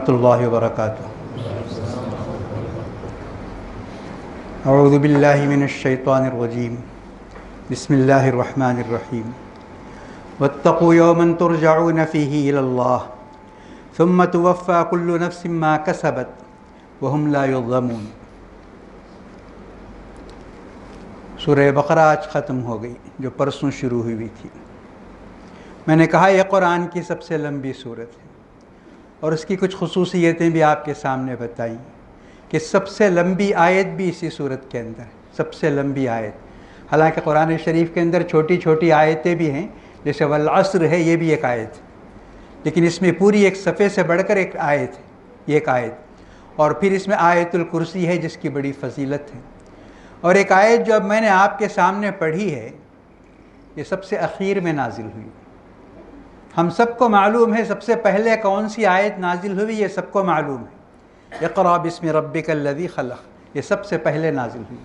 اللہ وبرکاتہ۔ اعوذ باللہ من الشیطان الرجیم، بسم اللہ الرحمن الرحیم۔ واتقوا یوما ترجعون فیہ الی اللہ ثم توفی کل نفس ما کسبت وہم لا یظلمون۔ سورہ بقرہ آج ختم ہو گئی، جو پرسوں شروع ہوئی تھی۔ میں نے کہا یہ قرآن کی سب سے لمبی سورت ہے، اور اس کی کچھ خصوصیتیں بھی آپ کے سامنے بتائیں کہ سب سے لمبی آیت بھی اسی صورت کے اندر ہے، سب سے لمبی آیت۔ حالانکہ قرآن شریف کے اندر چھوٹی چھوٹی آیتیں بھی ہیں، جیسے والعصر ہے، یہ بھی ایک آیت ہے، لیکن اس میں پوری ایک صفحے سے بڑھ کر ایک آیت ہے، یہ ایک آیت۔ اور پھر اس میں آیت الکرسی ہے، جس کی بڑی فضیلت ہے۔ اور ایک آیت جو اب میں نے آپ کے سامنے پڑھی ہے، یہ سب سے اخیر میں نازل ہوئی۔ ہم سب کو معلوم ہے سب سے پہلے کون سی آیت نازل ہوئی، یہ سب کو معلوم ہے، اقرأ بسم ربک الذی خلق، یہ سب سے پہلے نازل ہوئی۔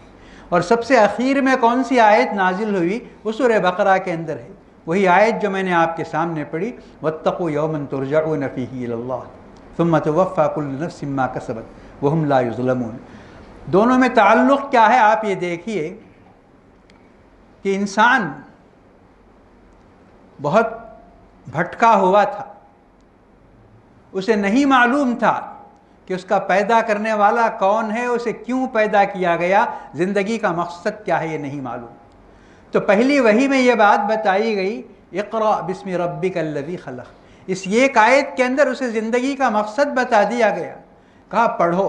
اور سب سے اخیر میں کون سی آیت نازل ہوئی، وہ سورہ بقرہ کے اندر ہے، وہی آیت جو میں نے آپ کے سامنے پڑھی، واتقوا یوما ترجعون فیہ الی اللہ ثم توفی کل نفس ما کسبت وہم لا یظلمون۔ دونوں میں تعلق کیا ہے آپ یہ دیکھیے کہ انسان بہت بھٹکا ہوا تھا، اسے نہیں معلوم تھا کہ اس کا پیدا کرنے والا کون ہے، اسے کیوں پیدا کیا گیا، زندگی کا مقصد کیا ہے، یہ نہیں معلوم۔ تو پہلی وحی میں یہ بات بتائی گئی، اقرأ بسم ربک الذی خلق۔ اس ایک آیت کے اندر اسے زندگی کا مقصد بتا دیا گیا، کہا پڑھو۔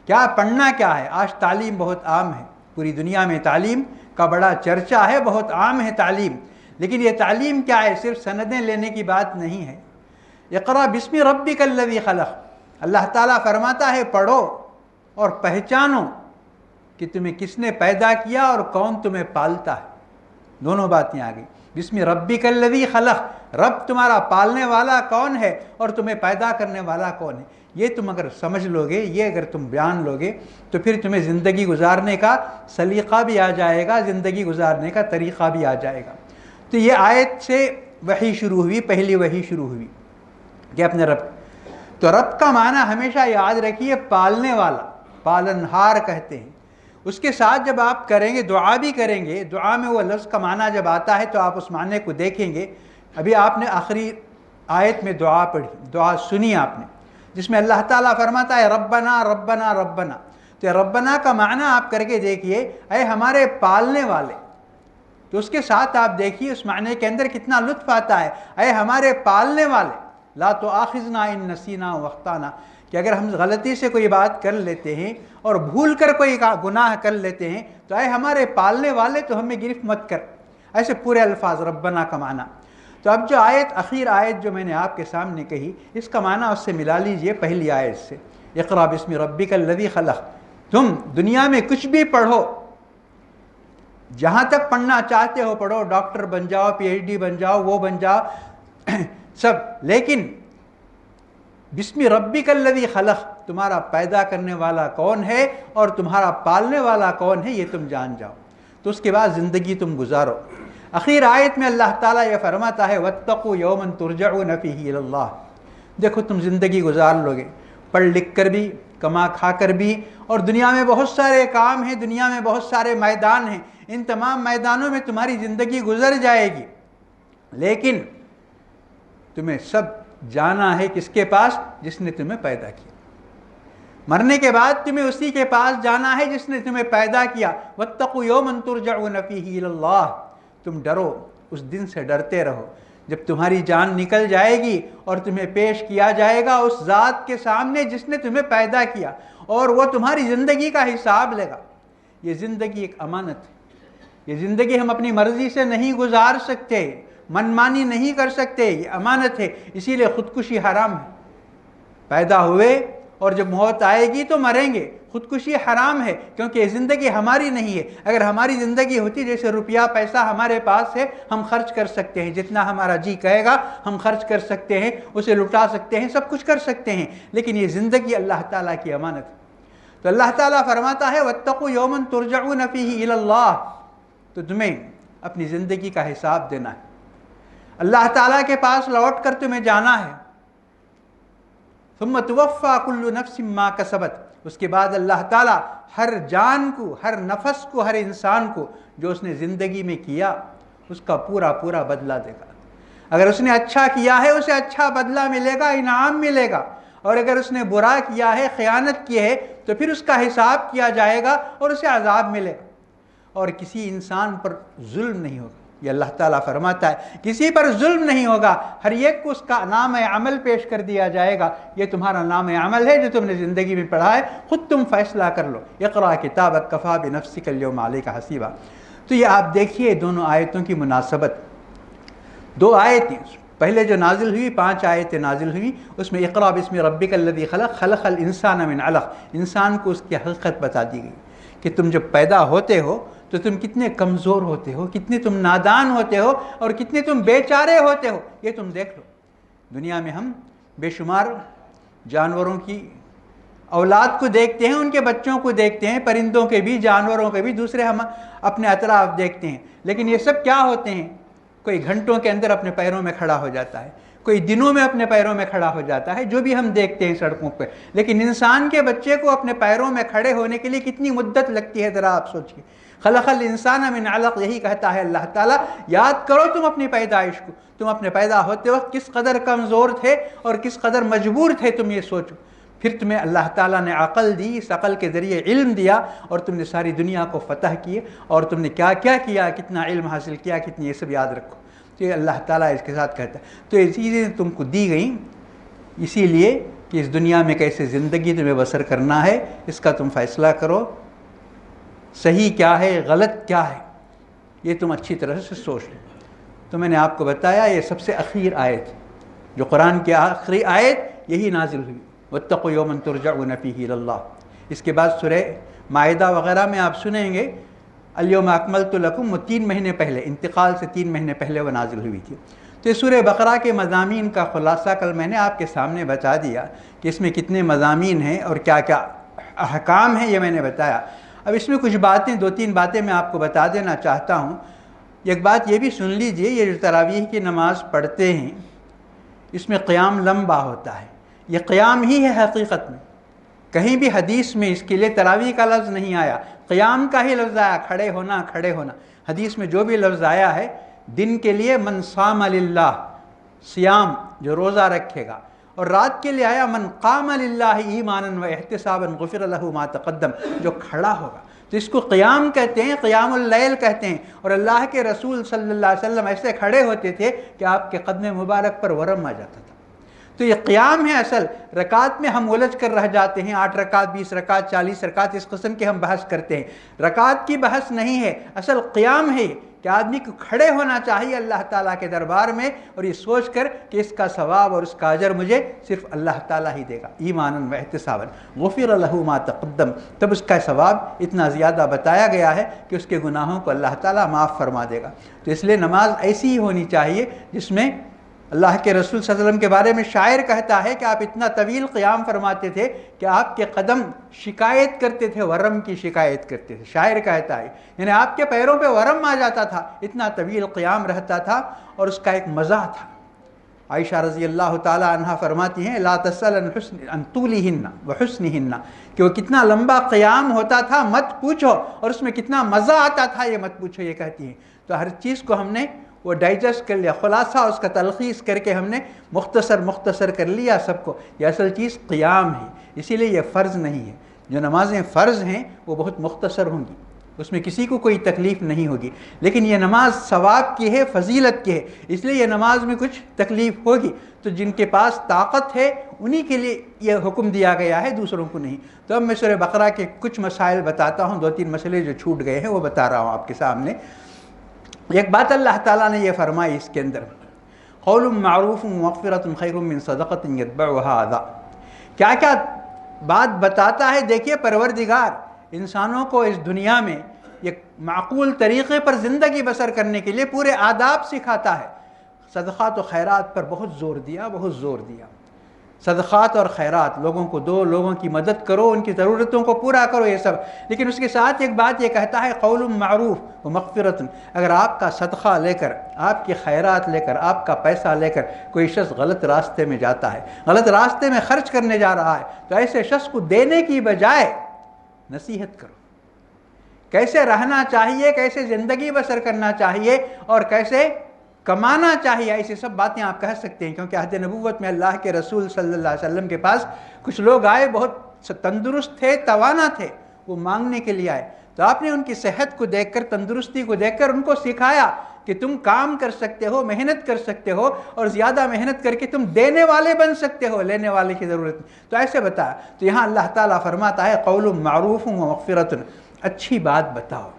کیا پڑھنا کیا ہے؟ آج تعلیم بہت عام ہے، پوری دنیا میں تعلیم کا بڑا چرچا ہے، بہت عام ہے تعلیم، لیکن یہ تعلیم کیا ہے؟ صرف سندیں لینے کی بات نہیں ہے۔ اقرأ بسم ربک الذی خلق، اللہ تعالیٰ فرماتا ہے پڑھو اور پہچانو کہ تمہیں کس نے پیدا کیا اور کون تمہیں پالتا ہے۔ دونوں باتیں آ گئی، بسم ربک الذی خلق، رب تمہارا پالنے والا کون ہے اور تمہیں پیدا کرنے والا کون ہے۔ یہ تم اگر سمجھ لو گے، یہ اگر تم بیان لو گے، تو پھر تمہیں زندگی گزارنے کا سلیقہ بھی آ جائے گا، زندگی گزارنے کا طریقہ بھی آ جائے گا۔ تو یہ آیت سے وحی شروع ہوئی، پہلی وحی شروع ہوئی کہ اپنے رب۔ تو رب کا معنی ہمیشہ یاد رکھیے پالنے والا، پالنہار کہتے ہیں۔ اس کے ساتھ جب آپ کریں گے، دعا بھی کریں گے، دعا میں وہ لفظ کا معنی جب آتا ہے تو آپ اس معنی کو دیکھیں گے۔ ابھی آپ نے آخری آیت میں دعا پڑھی، دعا سنی آپ نے، جس میں اللہ تعالیٰ فرماتا ہے ربنا ربنا ربنا۔ تو ربنا کا معنی آپ کر کے دیکھیے، اے ہمارے پالنے والے۔ تو اس کے ساتھ آپ دیکھیے اس معنی کے اندر کتنا لطف آتا ہے، اے ہمارے پالنے والے، لا تؤاخذنا ان نسینا واخطانا، کہ اگر ہم غلطی سے کوئی بات کر لیتے ہیں اور بھول کر کوئی گناہ کر لیتے ہیں تو اے ہمارے پالنے والے تو ہمیں گرفت مت کر۔ ایسے پورے الفاظ ربنا کا معنی۔ تو اب جو آیت، اخیر آیت جو میں نے آپ کے سامنے کہی، اس کا معنی اس سے ملا لیجئے پہلی آیت سے، اقرأ بسم ربک الذی خلق۔ تم دنیا میں کچھ بھی پڑھو، جہاں تک پڑھنا چاہتے ہو پڑھو، ڈاکٹر بن جاؤ، پی ایچ ڈی بن جاؤ، وہ بن جاؤ سب، لیکن بسم ربک الذی خلق، تمہارا پیدا کرنے والا کون ہے اور تمہارا پالنے والا کون ہے، یہ تم جان جاؤ۔ تو اس کے بعد زندگی تم گزارو۔ اخیر آیت میں اللہ تعالیٰ یہ فرماتا ہے واتقوا یوما ترجعون فیہ الی اللہ۔ دیکھو تم زندگی گزار لو گے، پڑھ لکھ کر بھی، کما کھا کر بھی، اور دنیا میں بہت سارے کام ہیں، دنیا میں بہت سارے میدان ہیں، ان تمام میدانوں میں تمہاری زندگی گزر جائے گی، لیکن تمہیں سب جانا ہے کس کے پاس؟ جس نے تمہیں پیدا کیا۔ مرنے کے بعد تمہیں اسی کے پاس جانا ہے جس نے تمہیں پیدا کیا۔ واتقوا یوما ترجعون فیہ الی اللہ، تم ڈرو، اس دن سے ڈرتے رہو جب تمہاری جان نکل جائے گی اور تمہیں پیش کیا جائے گا اس ذات کے سامنے جس نے تمہیں پیدا کیا، اور وہ تمہاری زندگی کا حساب لے گا۔ یہ زندگی ایک امانت ہے، یہ زندگی ہم اپنی مرضی سے نہیں گزار سکتے، من مانی نہیں کر سکتے، یہ امانت ہے، اسی لیے خودکشی حرام ہے۔ پیدا ہوئے اور جب موت آئے گی تو مریں گے، خودکشی حرام ہے، کیونکہ یہ زندگی ہماری نہیں ہے۔ اگر ہماری زندگی ہوتی، جیسے روپیہ پیسہ ہمارے پاس ہے، ہم خرچ کر سکتے ہیں، جتنا ہمارا جی کہے گا ہم خرچ کر سکتے ہیں، اسے لٹا سکتے ہیں، سب کچھ کر سکتے ہیں، لیکن یہ زندگی اللہ تعالیٰ کی امانت ہے۔ تو اللہ تعالیٰ فرماتا ہے واتقوا یوما ترجعون فیہ الی اللہ، تو تمہیں اپنی زندگی کا حساب دینا ہے، اللہ تعالیٰ کے پاس لوٹ کر تمہیں جانا ہے۔ ثم توفا کل نفس ما کسبت، اس کے بعد اللہ تعالیٰ ہر جان کو، ہر نفس کو، ہر انسان کو جو اس نے زندگی میں کیا اس کا پورا پورا بدلہ دے گا۔ اگر اس نے اچھا کیا ہے اسے اچھا بدلہ ملے گا، انعام ملے گا، اور اگر اس نے برا کیا ہے، خیانت کی ہے، تو پھر اس کا حساب کیا جائے گا اور اسے عذاب ملے گا۔ اور کسی انسان پر ظلم نہیں ہوگا، یہ اللہ تعالیٰ فرماتا ہے کسی پر ظلم نہیں ہوگا، ہر ایک کو اس کا نام عمل پیش کر دیا جائے گا، یہ تمہارا نام عمل ہے جو تم نے زندگی میں پڑھا ہے، خود تم فیصلہ کر لو، اقرأ کتابک کفیٰ بنفسک اليوم علیک حسیبا۔ تو یہ آپ دیکھیے دونوں آیتوں کی مناسبت، دو آیتیں پہلے جو نازل ہوئی، 5 آیتیں نازل ہوئی، اس میں اقرأ باسم ربک الذی خلق، خلق الانسان من علق، انسان کو اس کی حقیقت بتا دی گئی کہ تم جب پیدا ہوتے ہو تو تم کتنے کمزور ہوتے ہو، کتنے تم نادان ہوتے ہو، اور کتنے تم بیچارے ہوتے ہو، یہ تم دیکھ لو۔ دنیا میں ہم بے شمار جانوروں کی اولاد کو دیکھتے ہیں، ان کے بچوں کو دیکھتے ہیں، پرندوں کے بھی، جانوروں کے بھی، دوسرے ہم اپنے اطراف دیکھتے ہیں، لیکن یہ سب کیا ہوتے ہیں؟ کوئی گھنٹوں کے اندر اپنے پیروں میں کھڑا ہو جاتا ہے، کوئی دنوں میں اپنے پیروں میں کھڑا ہو جاتا ہے، جو بھی ہم دیکھتے ہیں سڑکوں پہ۔ لیکن انسان کے بچے کو اپنے پیروں میں کھڑے ہونے کے لیے کتنی مدت لگتی ہے، ذرا آپ سوچیے۔ خلق الانسان من علق، یہی کہتا ہے اللہ تعالیٰ، یاد کرو تم اپنی پیدائش کو، تم اپنے پیدا ہوتے وقت کس قدر کمزور تھے اور کس قدر مجبور تھے، تم یہ سوچو۔ پھر تمہیں اللہ تعالیٰ نے عقل دی، اس عقل کے ذریعے علم دیا، اور تم نے ساری دنیا کو فتح کیے، اور تم نے کیا کیا کیا، کتنا علم حاصل کیا، کتنی، یہ سب یاد رکھو۔ تو یہ اللہ تعالیٰ اس کے ساتھ کہتا ہے، تو یہ چیزیں تم کو دی گئیں اسی لیے کہ اس دنیا میں کیسے زندگی تمہیں بسر کرنا ہے، اس کا تم فیصلہ کرو، صحیح کیا ہے، غلط کیا ہے، یہ تم اچھی طرح سے سوچ لو۔ تو میں نے آپ کو بتایا یہ سب سے اخیر آیت، جو قرآن کی آخری آیت یہی نازل ہوئی، واتقوا یوما ترجعون فیہ الی اللہ۔ اس کے بعد سورہ مائدہ وغیرہ میں آپ سنیں گے الیوم اکملت لکم، وہ 3 مہینے پہلے، انتقال سے 3 مہینے پہلے وہ نازل ہوئی تھی۔ تو سورہ بقرہ کے مضامین کا خلاصہ کل میں نے آپ کے سامنے بتا دیا کہ اس میں کتنے مضامین ہیں اور کیا کیا احکام ہیں، یہ میں نے بتایا۔ اب اس میں کچھ باتیں، 2-3 باتیں میں آپ کو بتا دینا چاہتا ہوں۔ ایک بات یہ بھی سن لیجئے، یہ جو تراویح کی نماز پڑھتے ہیں اس میں قیام لمبا ہوتا ہے، یہ قیام ہی ہے حقیقت میں، کہیں بھی حدیث میں اس کے لیے تراویح کا لفظ نہیں آیا، قیام کا ہی لفظ آیا، کھڑے ہونا، کھڑے ہونا۔ حدیث میں جو بھی لفظ آیا ہے دن کے لیے من صام للہ، صیام جو روزہ رکھے گا، اور رات کے لیے آیا من قام للہ ایمانا و احتسابا غفر لہ ما تقدم، جو کھڑا ہوگا۔ تو اس کو قیام کہتے ہیں، قیام اللیل کہتے ہیں۔ اور اللہ کے رسول صلی اللہ علیہ وسلم ایسے کھڑے ہوتے تھے کہ آپ کے قدم مبارک پر ورم آ جاتا تھا۔ تو یہ قیام ہے اصل۔ رکعت میں ہم الجھ کر رہ جاتے ہیں، 8 رکعت، 20 رکعت، 40 رکعت، اس قسم کے ہم بحث کرتے ہیں۔ رکعت کی بحث نہیں ہے، اصل قیام ہے کہ آدمی کو کھڑے ہونا چاہیے اللہ تعالیٰ کے دربار میں، اور یہ سوچ کر کہ اس کا ثواب اور اس کا اجر مجھے صرف اللہ تعالیٰ ہی دے گا، ایمانا و احتسابا غفر لہ ما تقدم۔ تب اس کا ثواب اتنا زیادہ بتایا گیا ہے کہ اس کے گناہوں کو اللہ تعالیٰ معاف فرما دے گا۔ تو اس لیے نماز ایسی ہی ہونی چاہیے جس میں اللہ کے رسول صلی اللہ علیہ وسلم کے بارے میں شاعر کہتا ہے کہ آپ اتنا طویل قیام فرماتے تھے کہ آپ کے قدم شکایت کرتے تھے، ورم کی شکایت کرتے تھے، شاعر کہتا ہے، یعنی آپ کے پیروں پہ ورم آ جاتا تھا، اتنا طویل قیام رہتا تھا، اور اس کا ایک مزہ تھا۔ عائشہ رضی اللہ تعالی عنہا فرماتی ہیں لا تسأل عن طولہن وحسنہن، کہ وہ کتنا لمبا قیام ہوتا تھا مت پوچھو، اور اس میں کتنا مزہ آتا تھا یہ مت پوچھو، یہ کہتی ہیں۔ تو ہر چیز کو ہم نے وہ ڈائجسٹ کر لیا، خلاصہ اس کا تلخیص کر کے ہم نے مختصر کر لیا سب کو۔ یہ اصل چیز قیام ہے، اسی لیے یہ فرض نہیں ہے۔ جو نمازیں فرض ہیں وہ بہت مختصر ہوں گی، اس میں کسی کو کوئی تکلیف نہیں ہوگی، لیکن یہ نماز ثواب کی ہے، فضیلت کی ہے، اس لیے یہ نماز میں کچھ تکلیف ہوگی۔ تو جن کے پاس طاقت ہے انہی کے لیے یہ حکم دیا گیا ہے، دوسروں کو نہیں۔ تو اب میں سورہ بقرہ کے کچھ مسائل بتاتا ہوں، 2-3 مسئلے جو چھوٹ گئے ہیں وہ بتا رہا ہوں آپ کے سامنے۔ ایک بات اللہ تعالیٰ نے یہ فرمائی اس کے اندر، قول معروف ومغفرۃ خیر من صدقۃ یتبعها اذی، کیا کیا بات بتاتا ہے۔ دیکھیے پروردگار انسانوں کو اس دنیا میں ایک معقول طریقے پر زندگی بسر کرنے کے لیے پورے آداب سکھاتا ہے۔ صدقات و خیرات پر بہت زور دیا، بہت زور دیا۔ صدقات اور خیرات، لوگوں کو دو، لوگوں کی مدد کرو، ان کی ضرورتوں کو پورا کرو، یہ سب. لیکن اس کے ساتھ ایک بات یہ کہتا ہے قول معروف و مغفرت. اگر آپ کا صدقہ لے کر، آپ کی خیرات لے کر، آپ کا پیسہ لے کر کوئی شخص غلط راستے میں جاتا ہے، غلط راستے میں خرچ کرنے جا رہا ہے، تو ایسے شخص کو دینے کی بجائے نصیحت کرو. کیسے رہنا چاہیے، کیسے زندگی بسر کرنا چاہیے، اور کیسے کمانا چاہیے، ایسی سب باتیں آپ کہہ سکتے ہیں. کیونکہ عہد نبوت میں اللہ کے رسول صلی اللہ علیہ وسلم کے پاس کچھ لوگ آئے، بہت تندرست تھے، توانا تھے، وہ مانگنے کے لیے آئے. تو آپ نے ان کی صحت کو دیکھ کر، تندرستی کو دیکھ کر ان کو سکھایا کہ تم کام کر سکتے ہو، محنت کر سکتے ہو، اور زیادہ محنت کر کے تم دینے والے بن سکتے ہو، لینے والے کی ضرورت نہیں. تو ایسے بتایا. تو یہاں اللہ تعالیٰ فرماتا ہے قول معروف و مغفرت، اچھی بات بتاؤ،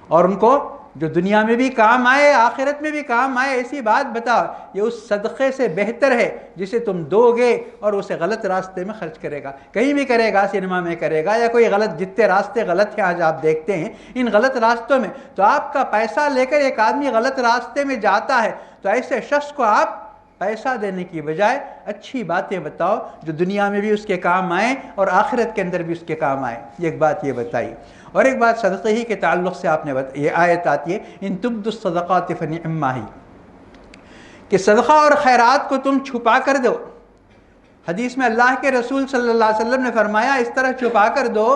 اور ان کو جو دنیا میں بھی کام آئے، آخرت میں بھی کام آئے، ایسی بات بتاؤ. یہ اس صدقے سے بہتر ہے جسے تم دو گے اور اسے غلط راستے میں خرچ کرے گا، کہیں بھی کرے گا، سینما میں کرے گا، یا کوئی غلط، جتنے راستے غلط ہیں آج آپ دیکھتے ہیں ان غلط راستوں میں. تو آپ کا پیسہ لے کر ایک آدمی غلط راستے میں جاتا ہے، تو ایسے شخص کو آپ پیسہ دینے کی بجائے اچھی باتیں بتاؤ جو دنیا میں بھی اس کے کام آئیں اور آخرت کے اندر بھی اس کے کام آئیں. ایک بات یہ بتائی. اور ایک بات صدقے ہی کے تعلق سے آپ نے یہ آیت آتی ہے ان تبدوا الصدقات فنعما ہی، کہ صدقہ اور خیرات کو تم چھپا کر دو. حدیث میں اللہ کے رسول صلی اللہ علیہ وسلم نے فرمایا اس طرح چھپا کر دو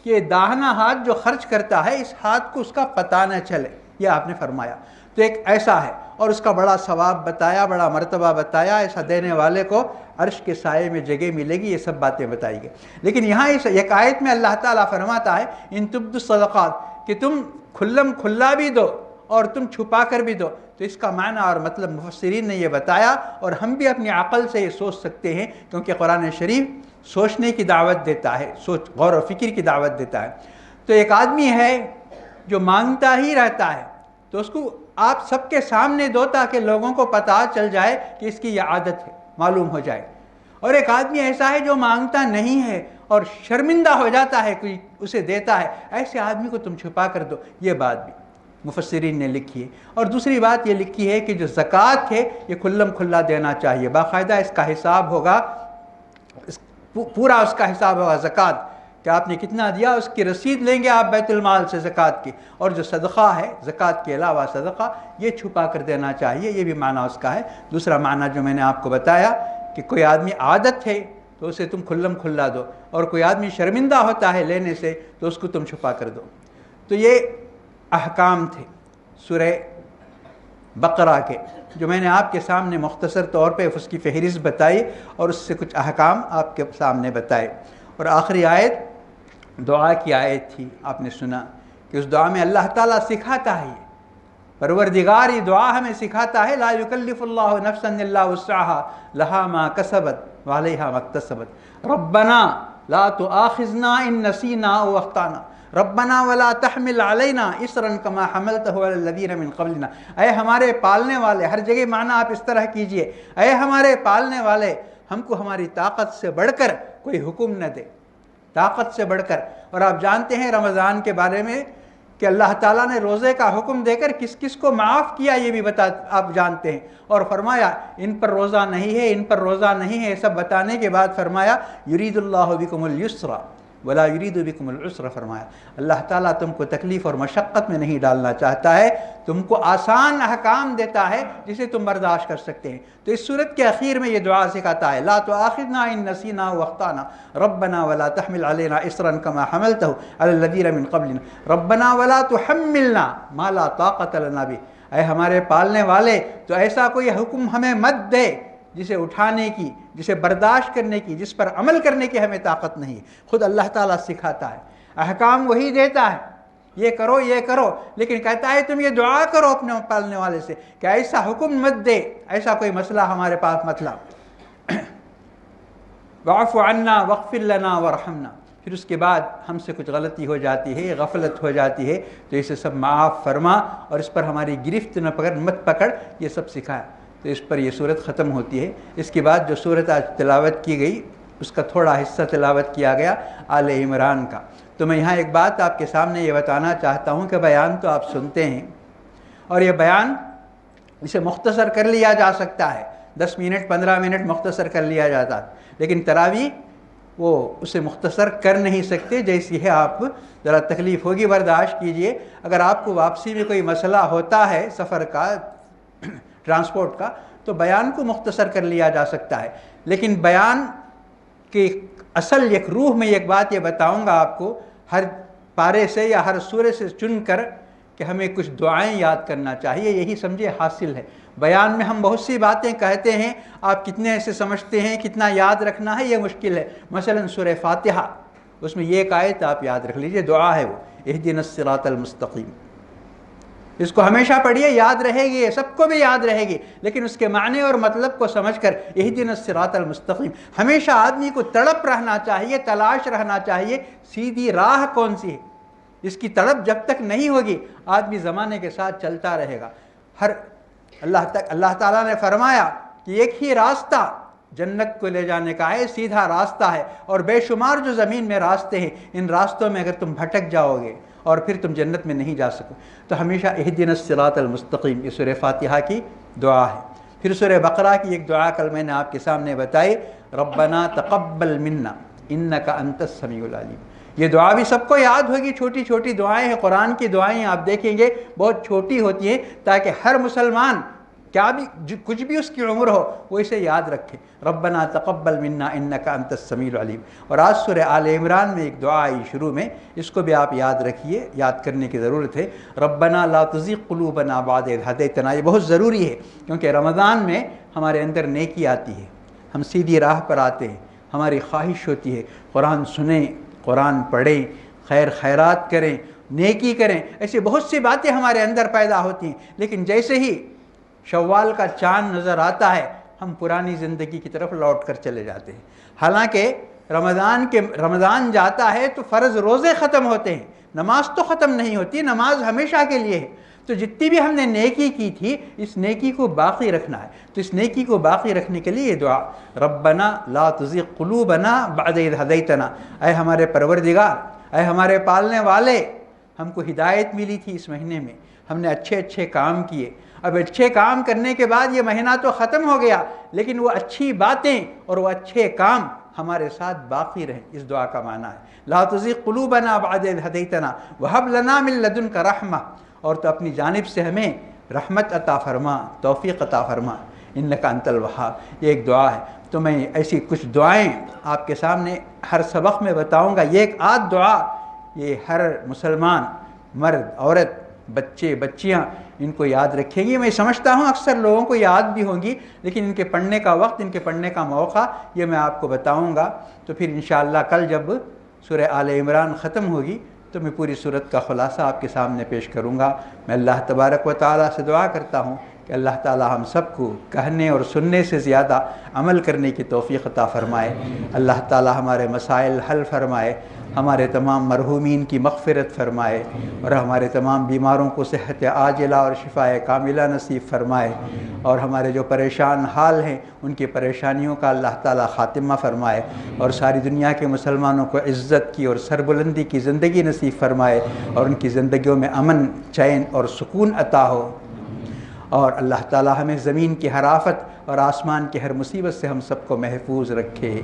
کہ داہنا ہاتھ جو خرچ کرتا ہے اس ہاتھ کو اس کا پتہ نہ چلے، یہ آپ نے فرمایا. تو ایک ایسا ہے، اور اس کا بڑا ثواب بتایا، بڑا مرتبہ بتایا، ایسا دینے والے کو عرش کے سائے میں جگہ ملے گی، یہ سب باتیں بتائی گئی. لیکن یہاں اس ایک آیت میں اللہ تعالیٰ فرماتا ہے ان تبدوا الصدقات، کہ تم کھلم کھلا بھی دو اور تم چھپا کر بھی دو. تو اس کا معنی اور مطلب مفسرین نے یہ بتایا، اور ہم بھی اپنی عقل سے یہ سوچ سکتے ہیں، کیونکہ قرآن شریف سوچنے کی دعوت دیتا ہے، غور و فکر کی دعوت دیتا ہے. تو ایک آدمی ہے جو مانگتا ہی رہتا ہے، تو اس کو آپ سب کے سامنے دو تاکہ لوگوں کو پتہ چل جائے کہ اس کی یہ عادت ہے، معلوم ہو جائے. اور ایک آدمی ایسا ہے جو مانگتا نہیں ہے اور شرمندہ ہو جاتا ہے کوئی اسے دیتا ہے، ایسے آدمی کو تم چھپا کر دو. یہ بات بھی مفسرین نے لکھی ہے. اور دوسری بات یہ لکھی ہے کہ جو زکوٰۃ ہے یہ کھلم کھلا دینا چاہیے، باقاعدہ اس کا حساب ہوگا، پورا اس کا حساب ہوگا زکوٰۃ کہ آپ نے کتنا دیا، اس کی رسید لیں گے آپ بیت المال سے زکوٰۃ کی. اور جو صدقہ ہے زکوٰۃ کے علاوہ صدقہ، یہ چھپا کر دینا چاہیے، یہ بھی معنی اس کا ہے. دوسرا معنی جو میں نے آپ کو بتایا کہ کوئی آدمی عادت ہے تو اسے تم کھلم کھلا دو، اور کوئی آدمی شرمندہ ہوتا ہے لینے سے تو اس کو تم چھپا کر دو. تو یہ احکام تھے سورہ بقرہ کے، جو میں نے آپ کے سامنے مختصر طور پہ اس کی فہرست بتائی اور اس سے کچھ احکام آپ کے سامنے بتائے. اور آخری آیت دعا کی آیت تھی، آپ نے سنا کہ اس دعا میں اللہ تعالیٰ سکھاتا ہے، پروردگار یہ دعا ہمیں سکھاتا ہے لا یکلف اللہ نفسا الا وسعها لها ما کسبت وعلیہا ما اکتسبت ربنا لا تؤاخذنا ان نسینا او اخطانا ربنا ولا تحمل علینا اصرا کما حملته علی الذین من قبلنا. اے ہمارے پالنے والے، ہر جگہ معنی آپ اس طرح کیجئے، اے ہمارے پالنے والے، ہم کو ہماری طاقت سے بڑھ کر کوئی حکم نہ دے، طاقت سے بڑھ کر. اور آپ جانتے ہیں رمضان کے بارے میں کہ اللہ تعالیٰ نے روزے کا حکم دے کر کس کس کو معاف کیا یہ بھی آپ جانتے ہیں. اور فرمایا ان پر روزہ نہیں ہے، ان پر روزہ نہیں ہے، یہ سب بتانے کے بعد فرمایا یرید اللہ بکم اليسر ولا یرید بکم العسر. فرمایا اللہ تعالیٰ تم کو تکلیف اور مشقت میں نہیں ڈالنا چاہتا ہے، تم کو آسان احکام دیتا ہے جسے تم برداشت کر سکتے ہیں. تو اس صورت کے اخیر میں یہ دعا سکھاتا ہے لا تؤاخذنا ان نسینا واخطانا ربنا ولا تحمل علینا اصرا کما حملته علی الذین من قبلنا ربنا ولا تحملنا ما لا طاقت لنا به. اے ہمارے پالنے والے تو ایسا کوئی حکم ہمیں مت دے جسے اٹھانے کی، جسے برداشت کرنے کی، جس پر عمل کرنے کی ہمیں طاقت نہیں ہے. خود اللہ تعالیٰ سکھاتا ہے، احکام وہی دیتا ہے، یہ کرو یہ کرو، لیکن کہتا ہے تم یہ دعا کرو اپنے پالنے والے سے کہ ایسا حکم مت دے، ایسا کوئی مسئلہ ہمارے پاس مت لا. واعف عنا واغفر لنا وارحمنا. پھر اس کے بعد ہم سے کچھ غلطی ہو جاتی ہے، غفلت ہو جاتی ہے، تو اسے سب معاف فرما اور اس پر ہماری گرفت نہ مت پکڑ، یہ سب سکھایا. تو اس پر یہ صورت ختم ہوتی ہے. اس کے بعد جو صورت آج تلاوت کی گئی اس کا تھوڑا حصہ تلاوت کیا گیا آل عمران کا. تو میں یہاں ایک بات آپ کے سامنے یہ بتانا چاہتا ہوں کہ بیان تو آپ سنتے ہیں، اور یہ بیان اسے مختصر کر لیا جا سکتا ہے. 10 منٹ 15 منٹ مختصر کر لیا جاتا، لیکن تراویح وہ اسے مختصر کر نہیں سکتے، جیسی ہے آپ ذرا تکلیف ہوگی برداشت کیجئے۔ اگر آپ کو واپسی میں کوئی مسئلہ ہوتا ہے سفر کا، ٹرانسپورٹ کا، تو بیان کو مختصر کر لیا جا سکتا ہے، لیکن بیان کی اصل ایک روح میں ایک بات یہ بتاؤں گا آپ کو، ہر پارے سے یا ہر سورے سے چن کر کہ ہمیں کچھ دعائیں یاد کرنا چاہیے، یہی سمجھے حاصل ہے۔ بیان میں ہم بہت سی باتیں کہتے ہیں، آپ کتنے ایسے سمجھتے ہیں، کتنا یاد رکھنا ہے، یہ مشکل ہے۔ مثلا سورہ فاتحہ، اس میں یہ ایک آیت آپ یاد رکھ لیجئے، دعا ہے وہ، اہدنا الصراط المستقیم۔ اس کو ہمیشہ پڑھیے، یاد رہے گی، سب کو بھی یاد رہے گی، لیکن اس کے معنی اور مطلب کو سمجھ کر اہدنا الصراط المستقیم، ہمیشہ آدمی کو تڑپ رہنا چاہیے، تلاش رہنا چاہیے، سیدھی راہ کون سی ہے۔ اس کی تڑپ جب تک نہیں ہوگی، آدمی زمانے کے ساتھ چلتا رہے گا۔ اللہ تعالیٰ نے فرمایا کہ ایک ہی راستہ جنت کو لے جانے کا ہے، سیدھا راستہ ہے، اور بے شمار جو زمین میں راستے ہیں، ان راستوں میں اگر تم بھٹک جاؤ گے اور پھر تم جنت میں نہیں جا سکو، تو ہمیشہ اہدنا الصراط المستقیم، یہ سورہ فاتحہ کی دعا ہے۔ پھر سورہ بقرہ کی ایک دعا کل میں نے آپ کے سامنے بتائی، ربنا تقبل منا انک انت السمیع العلیم۔ یہ دعا بھی سب کو یاد ہوگی، چھوٹی چھوٹی دعائیں ہیں، قرآن کی دعائیں آپ دیکھیں گے بہت چھوٹی ہوتی ہیں، تاکہ ہر مسلمان کیا بھی کچھ بھی اس کی عمر ہو وہ اسے یاد رکھے، ربنا تقبل منا انک انت السمیع العلیم۔ اور آج سورہ آل عمران میں ایک دعا آئی شروع میں، اس کو بھی آپ یاد رکھیے، یاد کرنے کی ضرورت ہے، ربنا لا تزغ قلوبنا بعد اذ ہدیتنا۔ یہ بہت ضروری ہے، کیونکہ رمضان میں ہمارے اندر نیکی آتی ہے، ہم سیدھی راہ پر آتے ہیں، ہماری خواہش ہوتی ہے قرآن سنیں، قرآن پڑھیں، خیر خیرات کریں، نیکی کریں، ایسی بہت سی باتیں ہمارے اندر پیدا ہوتی ہیں، لیکن جیسے ہی شوال کا چاند نظر آتا ہے ہم پرانی زندگی کی طرف لوٹ کر چلے جاتے ہیں۔ حالانکہ رمضان جاتا ہے تو فرض روزے ختم ہوتے ہیں، نماز تو ختم نہیں ہوتی، نماز ہمیشہ کے لیے ہے۔ تو جتنی بھی ہم نے نیکی کی تھی، اس نیکی کو باقی رکھنا ہے، تو اس نیکی کو باقی رکھنے کے لیے یہ دعا، ربنا لا تزغ قلوبنا بعد اذ ہدیتنا، اے ہمارے پروردگار، اے ہمارے پالنے والے، ہم کو ہدایت ملی تھی اس مہینے میں، ہم نے اچھے اچھے کام کیے، اب اچھے کام کرنے کے بعد یہ مہینہ تو ختم ہو گیا، لیکن وہ اچھی باتیں اور وہ اچھے کام ہمارے ساتھ باقی رہیں۔ اس دعا کا معنی ہے لا تزغ قلوبنا بعد اذ ہدیتنا وہب لنا من لدنک رحمہ، اور تو اپنی جانب سے ہمیں رحمت عطا فرما، توفیق عطا فرما، انک انت الوہاب۔ یہ ایک دعا ہے۔ تو میں ایسی کچھ دعائیں آپ کے سامنے ہر سبق میں بتاؤں گا، یہ ایک آدھ دعا یہ ہر مسلمان، مرد، عورت، بچے، بچیاں ان کو یاد رکھیں گی۔ میں سمجھتا ہوں اکثر لوگوں کو یاد بھی ہوں گی، لیکن ان کے پڑھنے کا وقت، ان کے پڑھنے کا موقع یہ میں آپ کو بتاؤں گا۔ تو پھر انشاءاللہ کل جب سورہ آل عمران ختم ہوگی تو میں پوری صورت کا خلاصہ آپ کے سامنے پیش کروں گا۔ میں اللہ تبارک و تعالیٰ سے دعا کرتا ہوں کہ اللہ تعالیٰ ہم سب کو کہنے اور سننے سے زیادہ عمل کرنے کی توفیق عطا فرمائے۔ اللہ تعالیٰ ہمارے مسائل حل فرمائے، ہمارے تمام مرحومین کی مغفرت فرمائے، اور ہمارے تمام بیماروں کو صحت عاجلہ اور شفاء کاملہ نصیب فرمائے، اور ہمارے جو پریشان حال ہیں ان کی پریشانیوں کا اللہ تعالیٰ خاتمہ فرمائے، اور ساری دنیا کے مسلمانوں کو عزت کی اور سربلندی کی زندگی نصیب فرمائے، اور ان کی زندگیوں میں امن، چین اور سکون عطا ہو، اور اللہ تعالیٰ ہمیں زمین کی ہر آفت اور آسمان کی ہر مصیبت سے ہم سب کو محفوظ رکھے۔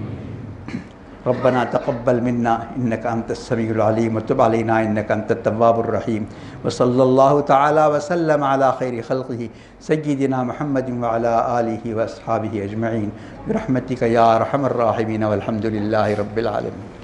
ربنا تقبل منا انك انت السميع العليم وتب علينا انك انت التواب الرحيم وصلى الله تعالى وسلم على خير خلقه سيدنا محمد وعلى آله واصحابه اجمعين برحمتك يا ارحم الراحمين والحمد لله رب العالمين۔